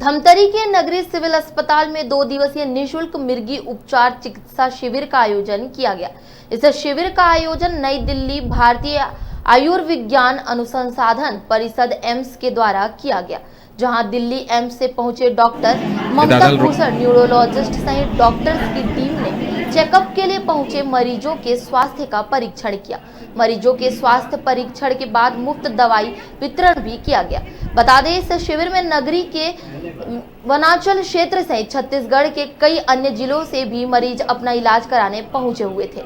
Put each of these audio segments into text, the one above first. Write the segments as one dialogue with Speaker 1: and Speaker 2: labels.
Speaker 1: धमतरी के नगरीय सिविल अस्पताल में 2 दिवसीय निःशुल्क मिर्गी उपचार चिकित्सा शिविर का आयोजन किया गया। इस शिविर का आयोजन नई दिल्ली भारतीय आयुर्विज्ञान अनुसंधान परिषद एम्स के द्वारा किया गया, जहां दिल्ली एम्स से पहुंचे डॉक्टर ममता भूषण न्यूरोलॉजिस्ट सहित डॉक्टर्स की टीम ने चेकअप के लिए पहुंचे मरीजों के स्वास्थ्य का परीक्षण किया। मरीजों के स्वास्थ्य परीक्षण के बाद मुफ्त दवाई वितरण भी किया गया। बता दें, इस शिविर में नगरी के वनांचल क्षेत्र सहित छत्तीसगढ़ के कई अन्य जिलों से भी मरीज अपना इलाज कराने पहुंचे हुए थे।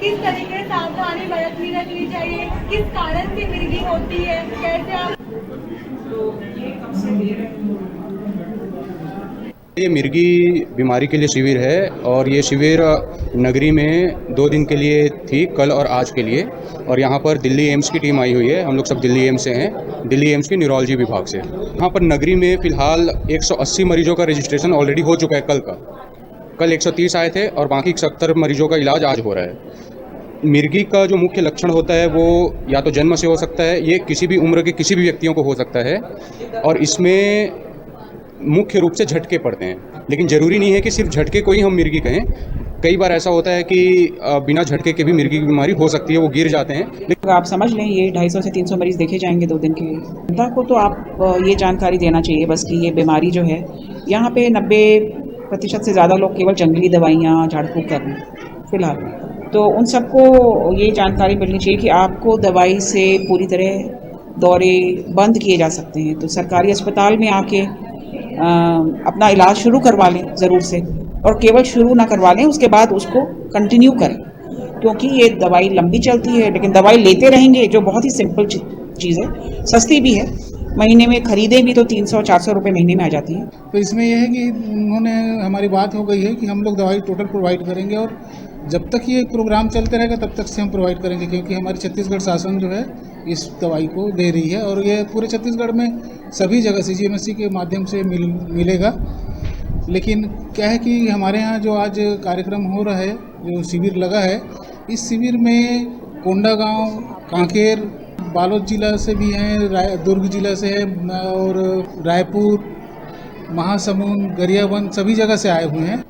Speaker 2: किस तरीके से सावधानी बरतनी चाहिए, किस कारण से मिर्गी होती है, कैसे आप
Speaker 3: ये मिर्गी बीमारी के लिए शिविर है और ये शिविर नगरी में 2 दिन के लिए थी, कल और आज के लिए। और यहाँ पर दिल्ली एम्स की टीम आई हुई है। हम लोग सब दिल्ली एम्स से हैं, दिल्ली एम्स के न्यूरोलॉजी विभाग से। यहाँ पर नगरी में फ़िलहाल 180 मरीजों का रजिस्ट्रेशन ऑलरेडी हो चुका है। कल 130 आए थे और बाकी 70 मरीजों का इलाज आज हो रहा है। मिर्गी का जो मुख्य लक्षण होता है वो या तो जन्म से हो सकता है, ये किसी भी उम्र के किसी भी व्यक्तियों को हो सकता है और इसमें मुख्य रूप से झटके पड़ते हैं। लेकिन ज़रूरी नहीं है कि सिर्फ झटके को ही हम मिर्गी कहें। कई बार ऐसा होता है कि बिना झटके के भी मिर्गी की बीमारी हो सकती है, वो गिर जाते हैं।
Speaker 4: लेकिन आप समझ लें, ये 250 से 300 मरीज़ देखे जाएंगे 2 दिन के लिए। जनता को तो आप ये जानकारी देना चाहिए बस कि ये बीमारी जो है, यहाँ पे 90% से ज़्यादा लोग केवल जंगली दवाइयाँ झाड़ फूँक कर रहे हैं फ़िलहाल। तो उन सबको ये जानकारी मिलनी चाहिए कि आपको दवाई से पूरी तरह दौरे बंद किए जा सकते हैं। तो सरकारी अस्पताल में आके अपना इलाज शुरू करवा लें ज़रूर से, और केवल शुरू ना करवा लें, उसके बाद उसको कंटिन्यू करें, क्योंकि ये दवाई लंबी चलती है। लेकिन दवाई लेते रहेंगे, जो बहुत ही सिंपल चीज़ है, सस्ती भी है, महीने में खरीदें भी तो 300-400 रुपये महीने में आ जाती है।
Speaker 5: तो इसमें यह है कि उन्होंने हमारी बात हो गई है कि हम लोग दवाई टोटल प्रोवाइड करेंगे और जब तक ये प्रोग्राम चलते रहेगा तब तक से हम प्रोवाइड करेंगे, क्योंकि हमारी छत्तीसगढ़ शासन जो है इस दवाई को दे रही है और ये पूरे छत्तीसगढ़ में सभी जगह CGMSC के माध्यम से मिलेगा। लेकिन क्या है कि हमारे यहाँ जो आज कार्यक्रम हो रहा है, जो शिविर लगा है, इस शिविर में कोंडागांव, कांकेर, बालोद जिला से भी हैं, दुर्ग जिला से है और रायपुर, महासमुंद, गरियाबंद सभी जगह से आए हुए हैं।